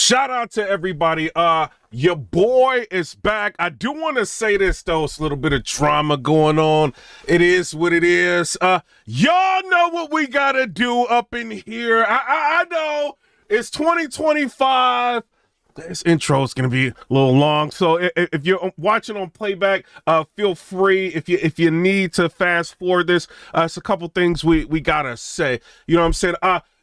Shout out to everybody. Your boy is back. I do want to say this though, it's a little bit of drama going on. It is what it is. Y'all know what we gotta do up in here. I know it's 2025. This intro is gonna be a little long, so if you're watching on playback, feel free. If you need to fast forward this, it's a couple things we gotta say. You know what I'm saying?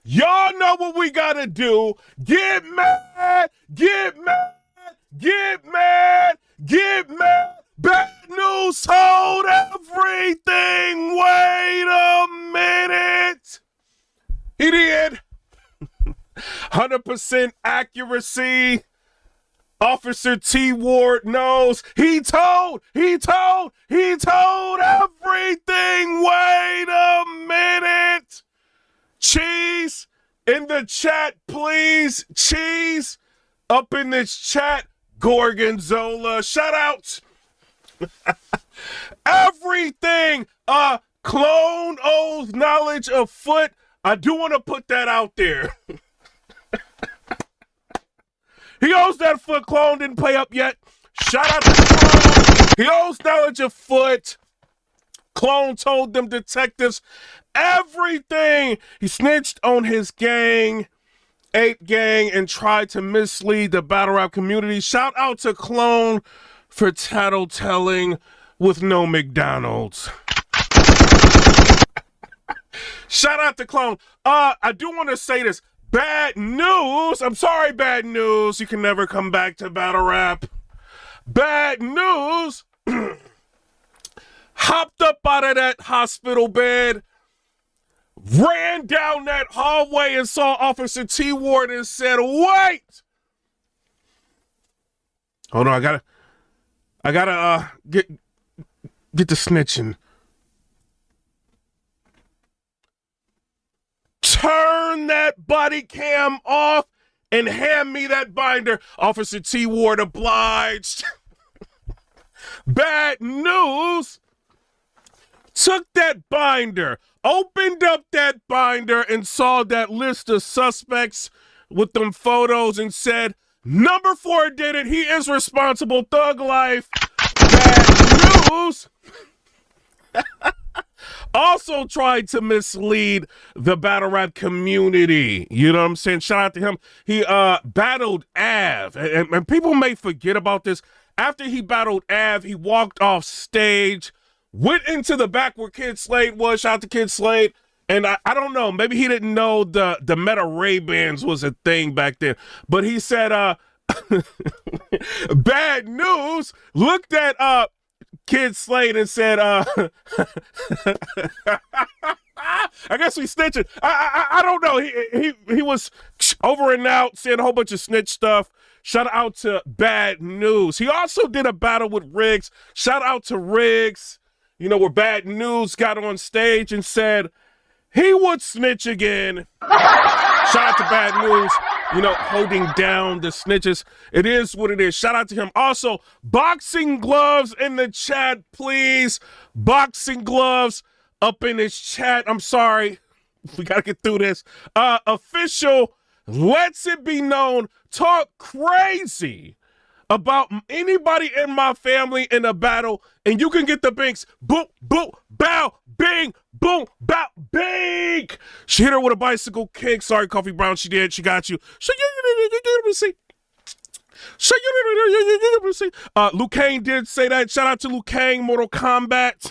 Y'all know what we gotta do. Get mad, get mad, get mad, get mad. Bad news, hold everything. Wait a minute. He did. 100% accuracy. Officer T. Ward knows. He told everything. Wait a minute. Cheese in the chat, please. Cheese up in this chat. Gorgonzola. Shout out. Everything. Clone owes knowledge of foot. I do want to put that out there. He owes that foot. Clone didn't pay up yet. Shout out to Clone. He owes knowledge of foot. Clone told them detectives everything. He snitched on his gang, ape gang, and tried to mislead the battle rap community. Shout out to Clone for tattletelling with no McDonald's. Shout out to Clone. I do want to say this. Bad news. I'm sorry, bad news. You can never come back to battle rap. Bad news. Hopped up out of that hospital bed, ran down that hallway and saw Officer T. Ward and said, wait. Hold on, I gotta get the snitching. Turn that body cam off and hand me that binder. Officer T. Ward obliged. Bad news. Took that binder, opened up that binder and saw that list of suspects with them photos and said, number 4 did it. He is responsible. Thug life. Bad news. Also tried to mislead the battle rap community. You know what I'm saying? Shout out to him. He battled Av. And people may forget about this. After he battled Av, he walked off stage, went into the back where Kid Slade was. Shout out to Kid Slade. And I don't know, maybe he didn't know the Meta Ray-Bans was a thing back then. But he said, bad news, looked at Kid Slade and said, I guess we snitching. I don't know. He was over and out, saying a whole bunch of snitch stuff. Shout out to Bad News. He also did a battle with Riggs. Shout out to Riggs. You know, where Bad News got on stage and said he would snitch again. Shout out to Bad News, you know, holding down the snitches. It is what it is. Shout out to him. Also, boxing gloves in the chat, please. Boxing gloves up in this chat. I'm sorry. We got to get through this. Official, lets it be known, talk crazy about anybody in my family in a battle, and you can get the binks. Boom, boom, bow, bing, boom, bow, bing. She hit her with a bicycle kick. Sorry, Coffee Brown, she did. She got you. Liu Kang did say that. Shout out to Liu Kang, Mortal Kombat.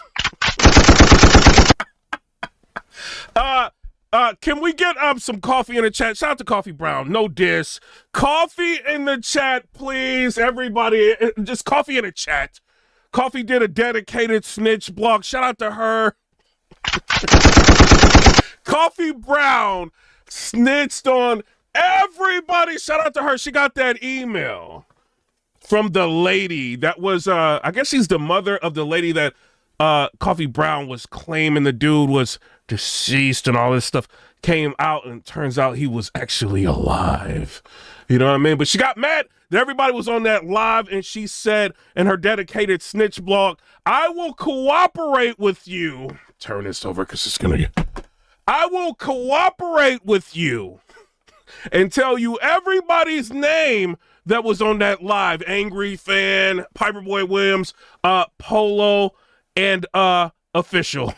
Can we get some coffee in the chat? Shout out to Coffee Brown. No diss. Coffee in the chat, please. Everybody, just coffee in the chat. Coffee did a dedicated snitch blog. Shout out to her. Coffee Brown snitched on everybody. Shout out to her. She got that email from the lady that was, I guess she's the mother of the lady that Coffee Brown was claiming the dude was deceased and all this stuff. Came out and turns out he was actually alive. You know what I mean? But she got mad that everybody was on that live, and she said in her dedicated snitch blog, I will cooperate with you. Turn this over because it's gonna get. I will cooperate with you and tell you everybody's name that was on that live. Angry Fan, Piperboy Williams, Polo, and Official.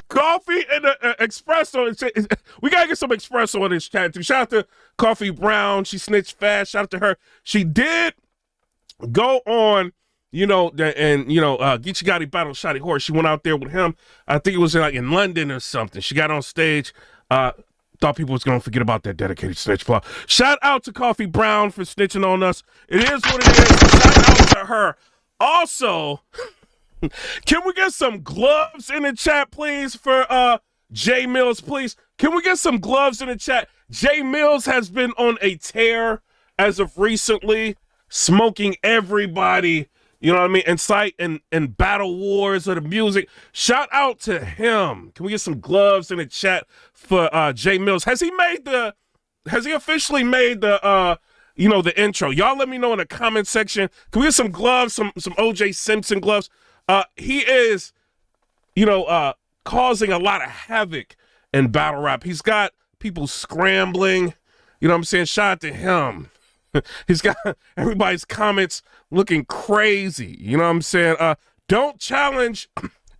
Coffee and Espresso. We got to get some espresso in this chat, too. Shout out to Coffee Brown. She snitched fast. Shout out to her. She did go on, Geechee Gotti battle Shotty Horse. She went out there with him. I think it was like in London or something. She got on stage. Thought people was going to forget about that dedicated snitch plot. Shout out to Coffee Brown for snitching on us. It is what it is. Shout out to her. Also, can we get some gloves in the chat, please, for Jay Mills, please? Can we get some gloves in the chat? Jay Mills has been on a tear as of recently, smoking everybody, you know what I mean, incite and battle wars of the music. Shout out to him. Can we get some gloves in the chat for Jay Mills? Has he officially made the the intro? Y'all let me know in the comment section. Can we get some gloves, some OJ Simpson gloves? He is, causing a lot of havoc in battle rap. He's got people scrambling, you know what I'm saying? Shout out to him. He's got everybody's comments looking crazy, you know what I'm saying? Don't challenge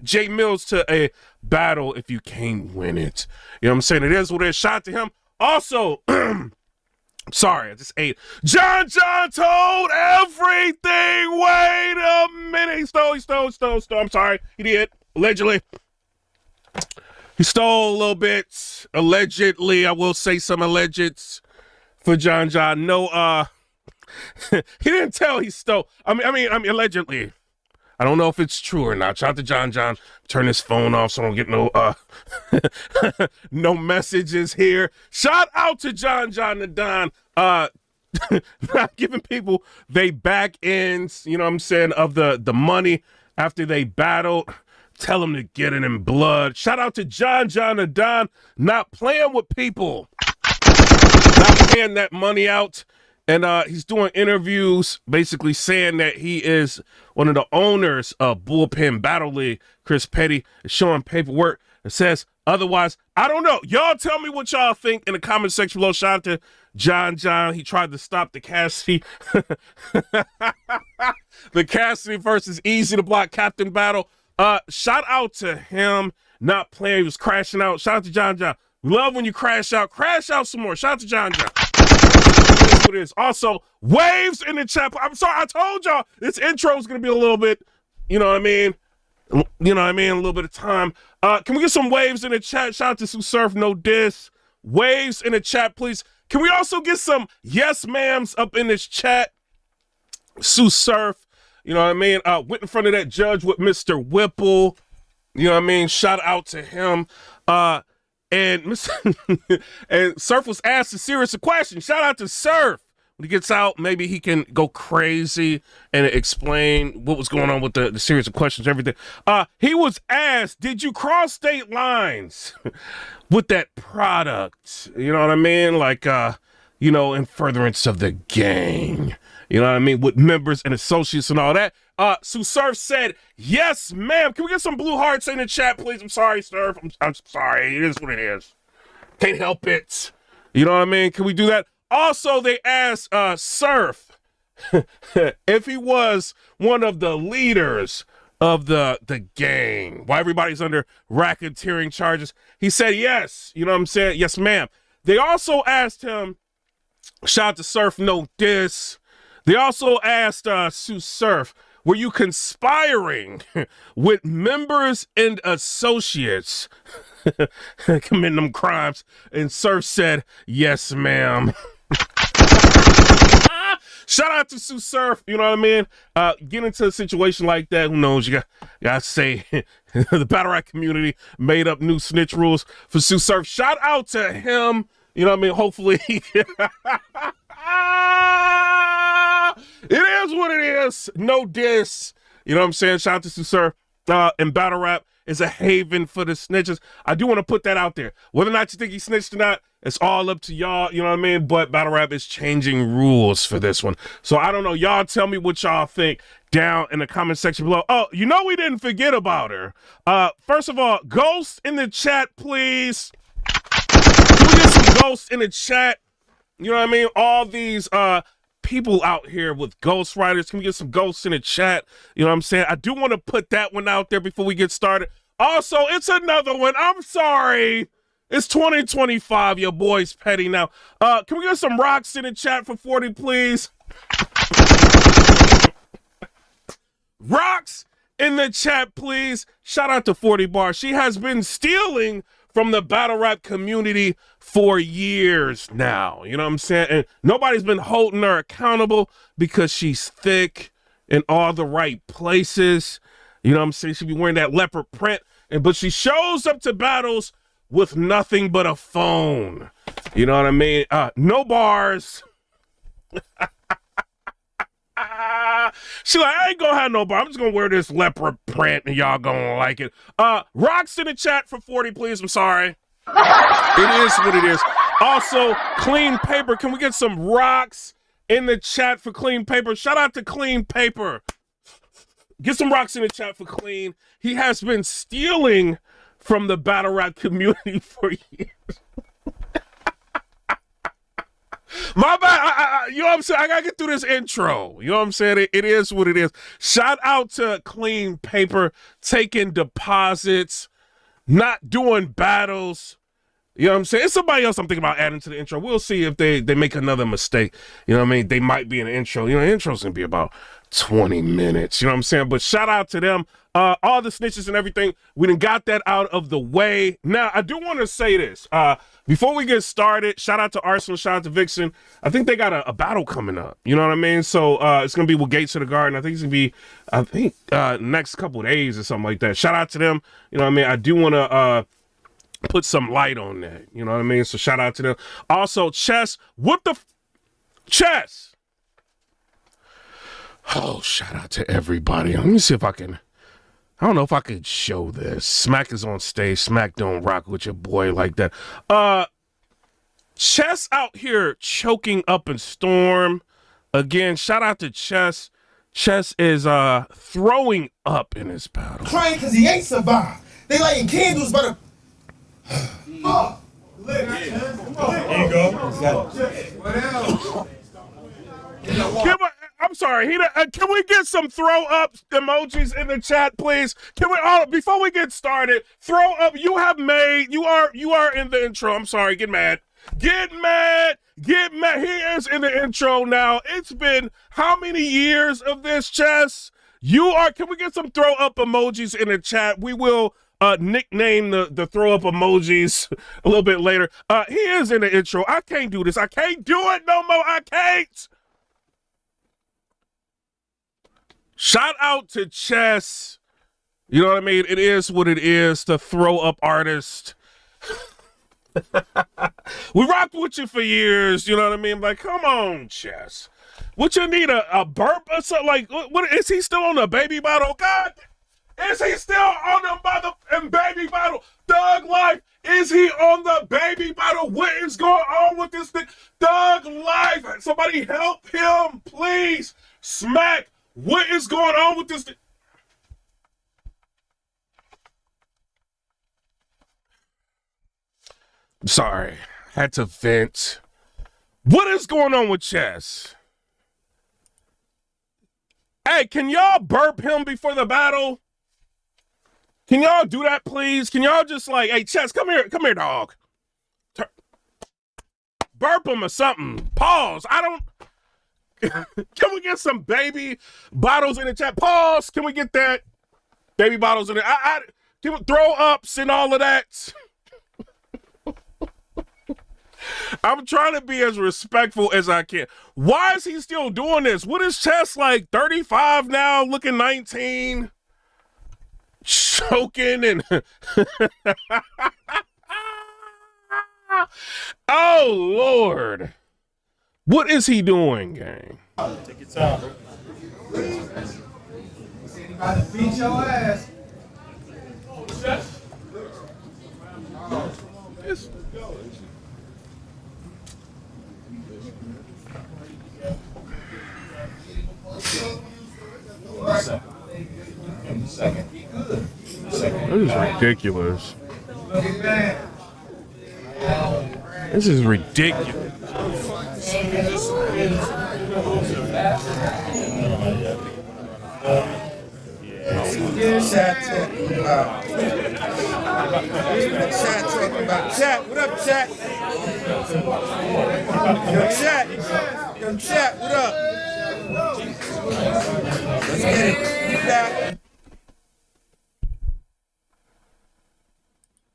Jay Mills to a battle if you can't win it. You know what I'm saying? It is what it is. Shout out to him. Also, sorry, I just ate. John told everything. Wait a minute. He stole. I'm sorry. He did. Allegedly. He stole a little bit. Allegedly. I will say some allegeds for John. No, he didn't tell he stole. I mean, allegedly. I don't know if it's true or not. Shout out to John. Turn his phone off so I don't get no no messages here. Shout out to John the Don. Not giving people they back ends, you know what I'm saying, of the money after they battled. Tell them to get it in blood. Shout out to John the Don, not playing with people, not paying that money out. And he's doing interviews basically saying that he is one of the owners of Bullpen Battle League. Chris Petty is showing paperwork that says otherwise. I don't know. Y'all tell me what y'all think in the comment section below. Shout out to John. He tried to stop the Cassidy. The Cassidy versus Easy to Block Captain battle. Shout out to him not playing. He was crashing out. Shout out to John. Love when you crash out. Crash out some more. Shout out to John. What it is. Also, waves in the chat. I'm sorry, I told y'all this intro is gonna be a little bit, you know what I mean? A little bit of time. Can we get some waves in the chat? Shout out to Tsu Surf, no diss. Waves in the chat, please. Can we also get some yes ma'ams up in this chat? Tsu Surf, you know what I mean? Went in front of that judge with Mr. Whipple. You know what I mean? Shout out to him. And and Surf was asked a series of questions. Shout out to Surf. When he gets out, maybe he can go crazy and explain what was going on with the series of questions, everything. He was asked, did you cross state lines with that product? You know what I mean? Like, in furtherance of the gang. You know what I mean? With members and associates and all that. Tsu Surf said, yes, ma'am. Can we get some blue hearts in the chat, please? I'm sorry, Surf. I'm sorry. It is what it is. Can't help it. You know what I mean? Can we do that? Also, they asked Surf if he was one of the leaders of the gang. Why everybody's under racketeering charges. He said yes. You know what I'm saying? Yes, ma'am. They also asked him, shout out to Surf, no diss. They also asked Tsu Surf, were you conspiring with members and associates committing them crimes? And Surf said, yes, ma'am. Shout out to Tsu Surf, you know what I mean? Get into a situation like that, who knows? You gotta say the battle rap community made up new snitch rules for Tsu Surf. Shout out to him, you know what I mean? Hopefully it is what it is. No diss. You know what I'm saying? Shout out to Tsu Surf. And battle rap is a haven for the snitches. I do want to put that out there. Whether or not you think he snitched or not, it's all up to y'all. You know what I mean? But battle rap is changing rules for this one. So I don't know. Y'all tell me what y'all think down in the comment section below. Oh, we didn't forget about her. First of all, Ghost in the chat, please. Can we get some ghosts in the chat. You know what I mean? All these people out here with ghost writers. Can we get some ghosts in the chat? You know what I'm saying? I do want to put that one out there before we get started. Also, it's another one. I'm sorry. It's 2025. Your boy's petty now. Can we get some rocks in the chat for 40, please? Rocks in the chat, please. Shout out to 40 Bar. She has been stealing from the battle rap community for years now. You know what I'm saying? And nobody's been holding her accountable because she's thick in all the right places. You know what I'm saying? She be wearing that leopard print, but she shows up to battles with nothing but a phone. You know what I mean? No bars. She like, I ain't gonna have no bar. I'm just gonna wear this leopard print and y'all gonna like it. Rocks in the chat for 40, please. I'm sorry. It is what it is. Also, Clean Paper. Can we get some rocks in the chat for Clean Paper? Shout out to Clean Paper. Get some rocks in the chat for Clean. He has been stealing from the battle rap community for years. My bad. You know what I'm saying? I gotta get through this intro. You know what I'm saying? It is what it is. Shout out to Clean Paper, taking deposits, not doing battles. You know what I'm saying? It's somebody else I'm thinking about adding to the intro. We'll see if they make another mistake. You know what I mean? They might be in the intro. You know, the intro's gonna be about 20 minutes. You know what I'm saying? But shout out to them. All the snitches and everything. We done got that out of the way. Now, I do want to say this. Before we get started, shout out to Arsenal, shout out to Vixen. I think they got a battle coming up. You know what I mean? So it's going to be with Gates of the Garden. I think it's going to be, next couple of days or something like that. Shout out to them. You know what I mean? I do want to put some light on that. You know what I mean? So shout out to them. Also, Chess. What the Chess? Oh, shout out to everybody. Let me see if I can. I don't know if I could show this. Smack is on stage. Smack don't rock with your boy like that. Chess out here choking up in Storm. Again, shout out to Chess. Chess is throwing up in his battle. Crying because he ain't survived. They lighting candles by the... There you go. What else? I'm sorry. Can we get some throw up emojis in the chat, please? Can we all before we get started? Throw up. You are in the intro. I'm sorry. Get mad. Get mad. Get mad. He is in the intro now. It's been how many years of this, Chess? Can we get some throw up emojis in the chat? We will nickname the throw up emojis a little bit later. He is in the intro. I can't do this. I can't do it no more. I can't. Shout out to Chess. You know what I mean? It is what it is. The throw up artist. We rocked with you for years. You know what I mean? Like, come on, Chess. What you need, a burp or something? Like, what is he still on the baby bottle? God, is he still on the mother and baby bottle? Thug Life, is he on the baby bottle? What is going on with this thing? Thug Life, somebody help him, please. Smack. What is going on with this? Sorry, had to vent. What is going on with Chess? Hey, can y'all burp him before the battle? Can y'all do that, please? Can y'all just like, hey, Chess, come here, dog. Burp him or something. Pause. Can we get some baby bottles in the chat? Pause. Can we get that? Baby bottles in it. Can we throw ups and all of that? I'm trying to be as respectful as I can. Why is he still doing this? What is Chess like 35 now, looking 19? Choking and... Oh, Lord. What is he doing, gang? Take your time, bro. Anybody beat your ass? This is ridiculous. This is ridiculous. Chat talking about. Chat talking about. Chat, what up, chat? Yo, chat. Yo, chat, what up? Let's get it. You back.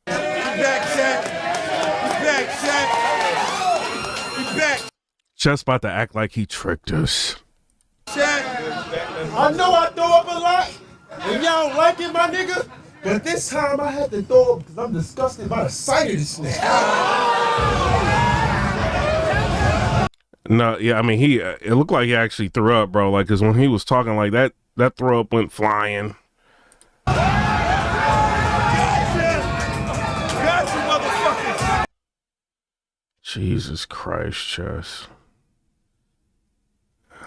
You back, chat. You back, chat. You back. Just about to act like he tricked us. Chat. I know I throw up a lot, and y'all don't like it, my nigga. But this time I had to throw up because I'm disgusted by the sight of this nigga. No, yeah, I mean, it looked like he actually threw up, bro. Like, cause when he was talking like that, that throw up went flying. Got you, motherfuckers. Jesus Christ, Chess.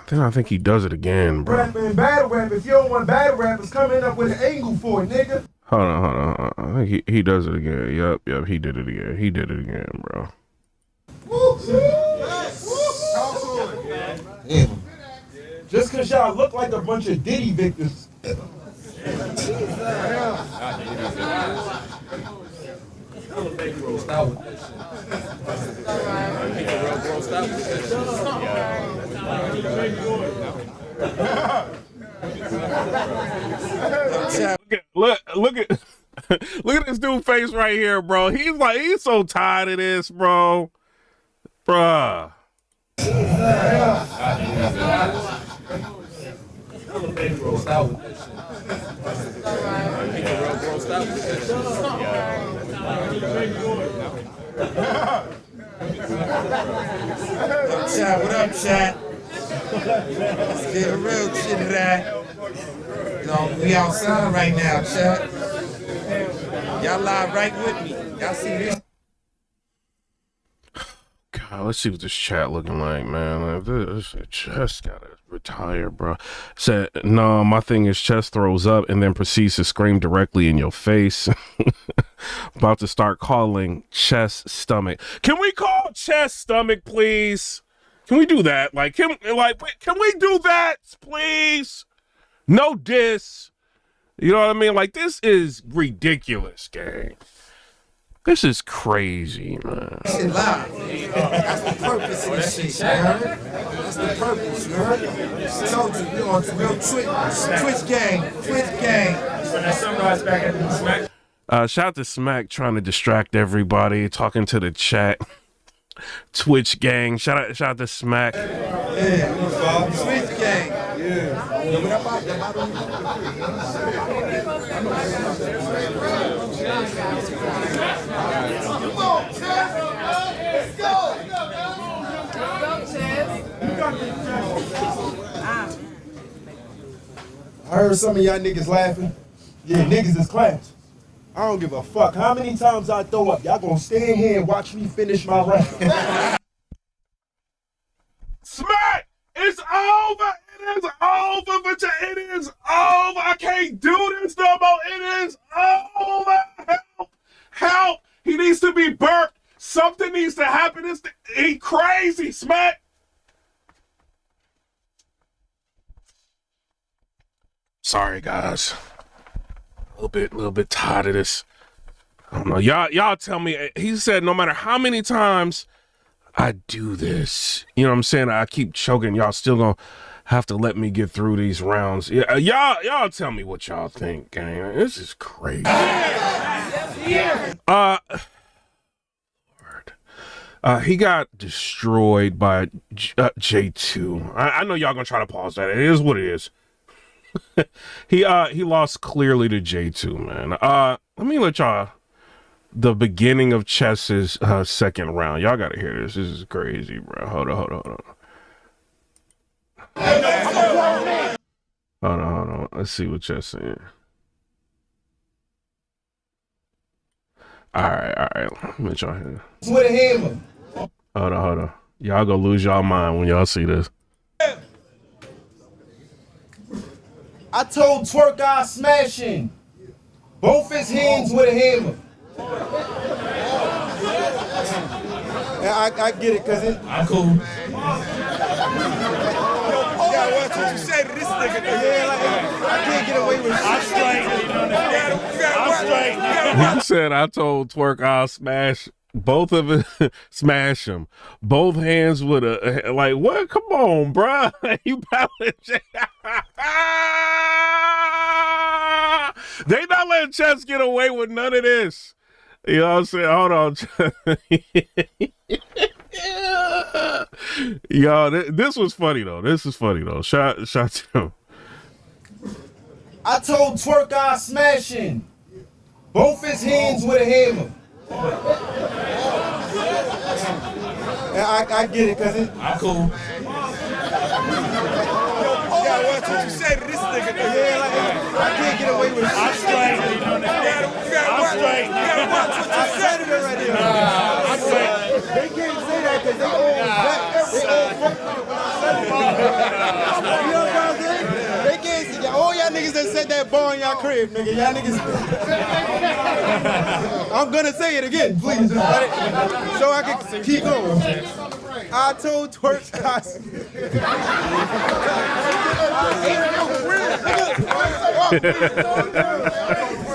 Then I think he does it again, bro. Rapping battle rap. If you don't want battle rappers coming up with an angle for it, nigga. Hold on. I think he does it again. Yep, he did it again. He did it again, bro. Damn. Just cause y'all look like a bunch of Diddy victims. Look at look at this dude face right here, bro. He's so tired of this, bro. Bruh. Chat, what up, chat? Let's get a real shit of that. We outside right now, chat. Y'all live right with me. Y'all see this? God, let's see what this chat looking like, man. Like, this just gotta retire, bro. Said, no, my thing is Chess throws up and then proceeds to scream directly in your face. About to start calling Chess stomach. Can we call Chess stomach, please? Can we do that? Like, can we do that, please? No diss. You know what I mean? Like, this is ridiculous, gang. This is crazy, man. Shit live. That's the purpose of this shit, you heard? That's the purpose, you heard? I told you, we on real Twitch gang. Twitch gang. When that sunrise back at the Smack. Shout out to Smack trying to distract everybody, talking to the chat. Twitch gang. Shout out to Smack. Yeah, Twitch gang. Yeah. Let's go. I heard some of y'all niggas laughing. Yeah, niggas is class. I don't give a fuck how many times I throw up. Y'all gonna stand here and watch me finish my rap. Smack! It's over! It is over, but it is over! I can't do this no more! It is over! Help! Help! He needs to be burped! Something needs to happen! He crazy, Smack! Sorry, guys. A little bit tired of this. I don't know. Y'all tell me. He said no matter how many times I do this, you know what I'm saying? I keep choking. Y'all still gonna have to let me get through these rounds. Yeah, y'all tell me what y'all think, gang. This is crazy. He got destroyed by J2. I know y'all gonna try to pause that. It is what it is. He lost clearly to J2, man. Let me let y'all the beginning of Chess's second round. Y'all gotta hear this. This is crazy, bro. Hold on. Hold on. Let's see what Chess saying. All right. Let me let y'all hear. With a hammer. Hold on. Y'all gonna lose y'all mind when y'all see this. I told Twerk I smash him. Both his hands with a hammer. I get it, cause I'm cool. Yeah, what you say to this nigga? yeah, like I can't get away with shit. I'm straight. I'm straight. He said, I told Twerk I'll smash both of it, smash him. Both hands with a, like, what? Come on, bruh. You battling. They not letting Chess get away with none of this. You know what I'm saying? Hold on. Yo, this was funny, though. This is funny, though. Shout to him. I told Twerk I'll smash him. Both his hands with a hammer. And I get it, cause I'm cool. Yeah, what you say to this nigga? yeah, like I can't get away with shit. I'm straight. I'm straight. I said it already. I'm straight. They can't say that because they all fuck with it when I said it. You know what I'm saying? They can't say that. All y'all niggas that said that bar in y'all crib, nigga. Y'all niggas. I'm gonna say it again, please. Just let it, so I can keep going. I told Twerk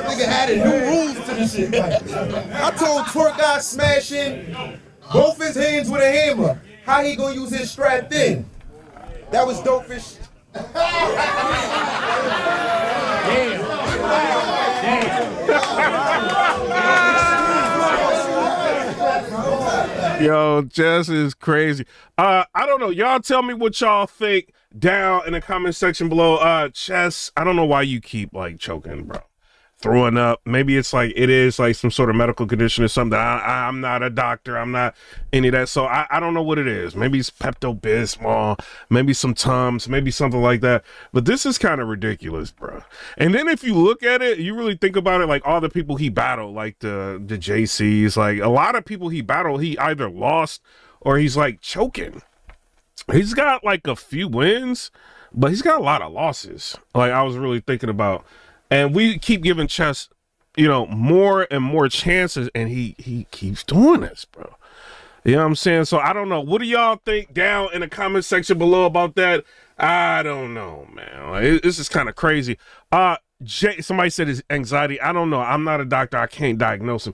Nigga added new rules to this shit. I told Twerk I smash in both his hands with a hammer. How he gonna use his strap then? That was dope fish. Yo, Jess is crazy. I don't know. Y'all tell me what y'all think down in the comment section below. Chess, I don't know why you keep like choking, bro. Throwing up. Maybe it's like it is like some sort of medical condition or something. I'm not a doctor. I'm not any of that. So I don't know what it is. Maybe it's Pepto-Bismol, maybe some Tums, maybe something like that. But this is kind of ridiculous, bro. And then if you look at it, you really think about it, like all the people he battled, like the JCs, like a lot of people he battled, he either lost or he's like choking. He's got like a few wins, but he's got a lot of losses. Like I was really thinking about. And we keep giving Chess, you know, more and more chances, and he keeps doing this, bro. You know what I'm saying? So I don't know. What do y'all think down in the comment section below about that? I don't know, man. Like, this is kind of crazy. Somebody said his anxiety. I don't know. I'm not a doctor. I can't diagnose him.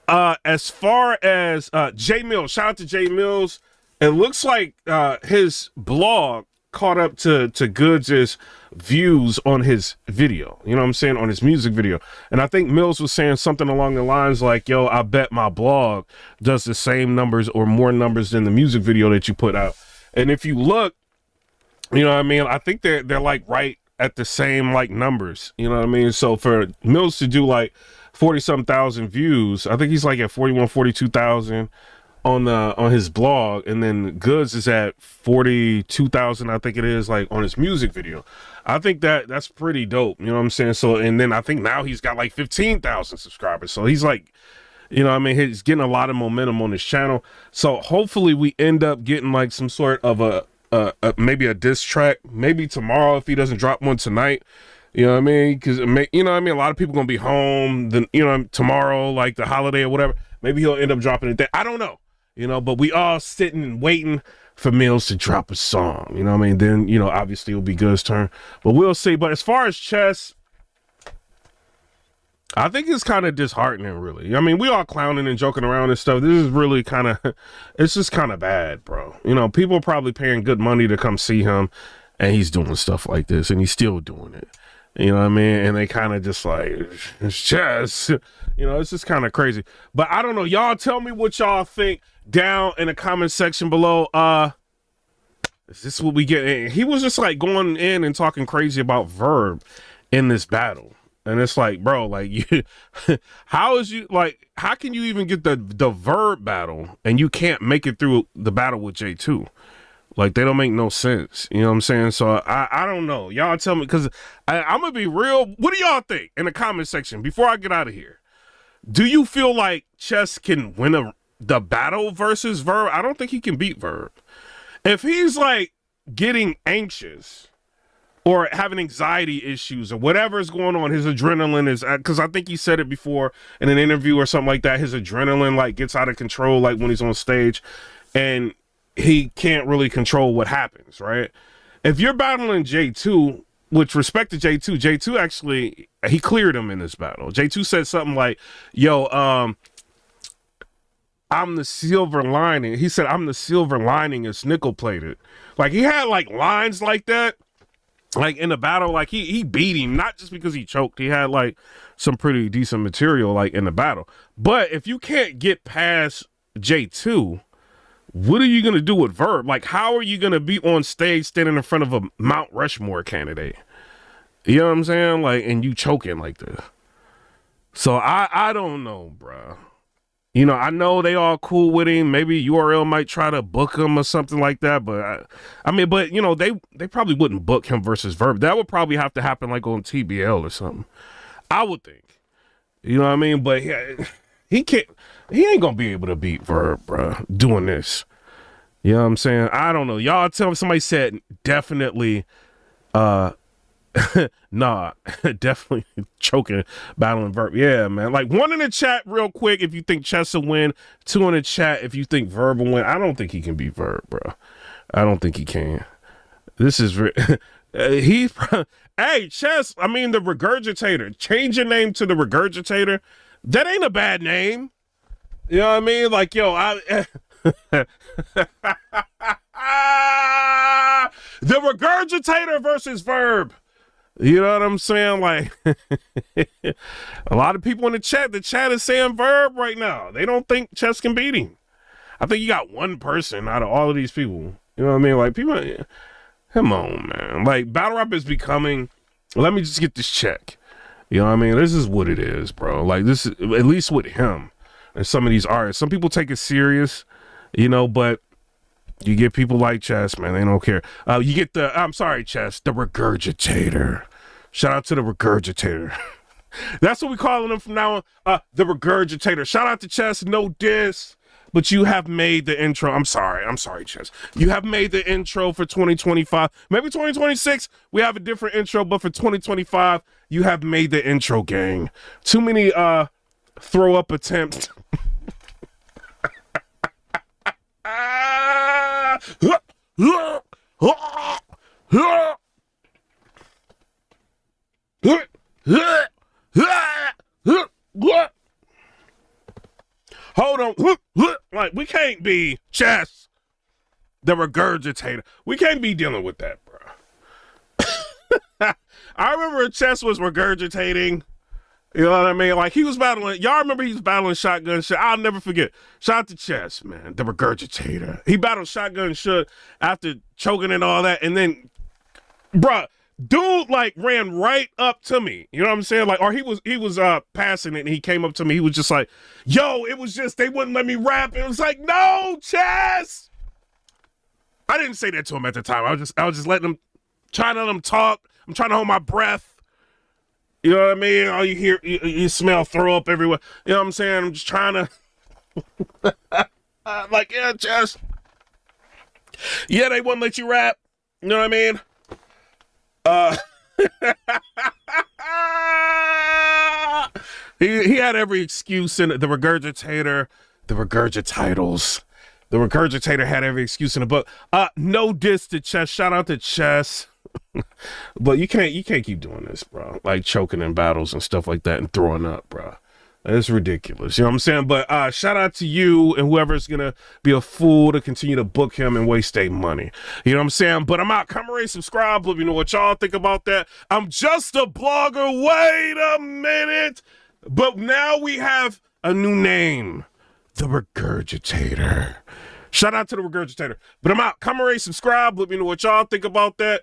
As far as Jay Mills, shout out to Jay Mills. It looks like his blog caught up to Goods' views on his video, you know what I'm saying, on his music video. And I think Mills was saying something along the lines like, yo, I bet my blog does the same numbers or more numbers than the music video that you put out. And if you look, you know what I mean, I think they're like right at the same like numbers, you know what I mean? So for Mills to do like 40-something thousand views, I think he's like at 41, 42,000 on his blog, and then Goods is at 42,000, I think it is, like on his music video. I think that's pretty dope, you know what I'm saying? So, and then I think now he's got like 15,000 subscribers. So he's like, you know what I mean, he's getting a lot of momentum on his channel. So hopefully we end up getting like some sort of a maybe a diss track, maybe tomorrow if he doesn't drop one tonight. You know what I mean? Because, you know what I mean, a lot of people gonna be home then, you know, tomorrow, like the holiday or whatever. Maybe he'll end up dropping it there. I don't know. You know, but we all sitting and waiting for Mills to drop a song. You know what I mean? Then, you know, obviously it'll be Good's turn. But we'll see. But as far as Chess, I think it's kind of disheartening, really. I mean, we all clowning and joking around and stuff. This is really kind of, it's just kind of bad, bro. You know, people are probably paying good money to come see him, and he's doing stuff like this, and he's still doing it. You know what I mean? And they kind of just like, it's Chess. You know, it's just kind of crazy. But I don't know. Y'all tell me what y'all think down in the comment section below. Is this what we get? He was just like going in and talking crazy about Verb in this battle. And it's like, bro, like, you, how can you even get the Verb battle and you can't make it through the battle with J2? Like, they don't make no sense. You know what I'm saying? So I don't know. Y'all tell me, because I'm going to be real. What do y'all think in the comment section before I get out of here? Do you feel like Chess can win the battle versus Verb? I don't think he can beat Verb. If he's like getting anxious or having anxiety issues or whatever is going on. His adrenaline is, because I think he said it before in an interview or something like that. His adrenaline like gets out of control, like when he's on stage, and he can't really control what happens, right? If you're battling J2, which respect to J2 actually, he cleared him in this battle. J2 said something like, yo, I'm the silver lining. He said, I'm the silver lining, it's nickel plated. Like he had like lines like that, like in the battle, like he beat him, not just because he choked. He had like some pretty decent material like in the battle. But if you can't get past J2, what are you going to do with Verb? Like, how are you going to be on stage standing in front of a Mount Rushmore candidate? You know what I'm saying? Like, and you choking like this. So I don't know, bro. You know, I know they all cool with him. Maybe URL might try to book him or something like that. But I mean, but you know, they probably wouldn't book him versus Verb. That would probably have to happen like on TBL or something. I would think. You know what I mean? But he ain't gonna be able to beat Verb, bro, doing this. You know what I'm saying? I don't know. Y'all tell me. Somebody said definitely nah, definitely choking, battling Verb. Yeah, man. Like 1 in the chat real quick if you think Chess will win. 2 in the chat if you think Verb will win. I don't think he can beat Verb, bro. I don't think he can. This is hey, Chess, I mean the Regurgitator. Change your name to the Regurgitator. That ain't a bad name. You know what I mean? Like, yo, the Regurgitator versus Verb. You know what I'm saying? Like, a lot of people in the chat is saying Verb right now. They don't think Chess can beat him. I think you got one person out of all of these people. You know what I mean? Like, people, come on, man. Like, battle rap is becoming, let me just get this check. You know what I mean? This is what it is, bro. Like, this is, at least with him and some of these artists. Some people take it serious, you know, but you get people like Chess, man. They don't care. You get I'm sorry, Chess, the Regurgitator. Shout out to the Regurgitator. That's what we calling him from now on. The Regurgitator. Shout out to Chess. No diss. But you have made the intro. I'm sorry, Chess. You have made the intro for 2025. Maybe 2026, we have a different intro. But for 2025, you have made the intro, gang. Too many throw-up attempts. Hold on. Like, we can't be Chess, the Regurgitator. We can't be dealing with that, bro. I remember Chess was regurgitating. You know what I mean? Like, he was battling. Y'all remember he was battling Shotgun Shit? I'll never forget. Shout out to Chess, man. The Regurgitator. He battled Shotgun Shit after choking and all that. And then, bruh, dude, like, ran right up to me. You know what I'm saying? Like, or he was passing it and he came up to me. He was just like, yo, it was just, they wouldn't let me rap. It was like, no, Chess. I didn't say that to him at the time. I was just letting him, trying to let him talk. I'm trying to hold my breath. You know what I mean? All you hear, you smell throw up everywhere. You know what I'm saying? I'm just trying to, like, yeah, Chess. Yeah, they wouldn't let you rap. You know what I mean? He had every excuse in the Regurgitator, the Regurgititles. The Regurgitator had every excuse in the book. No diss to Chess. Shout out to Chess. But you can't keep doing this, bro. Like choking in battles and stuff like that and throwing up, bro. It's ridiculous. You know what I'm saying? But shout out to you and whoever's gonna be a fool to continue to book him and waste their money. You know what I'm saying? But I'm out. Come rate, subscribe. Let me know what y'all think about that. I'm just a blogger. Wait a minute. But now we have a new name. The Regurgitator. Shout out to the Regurgitator. But I'm out. Come rate, subscribe. Let me know what y'all think about that.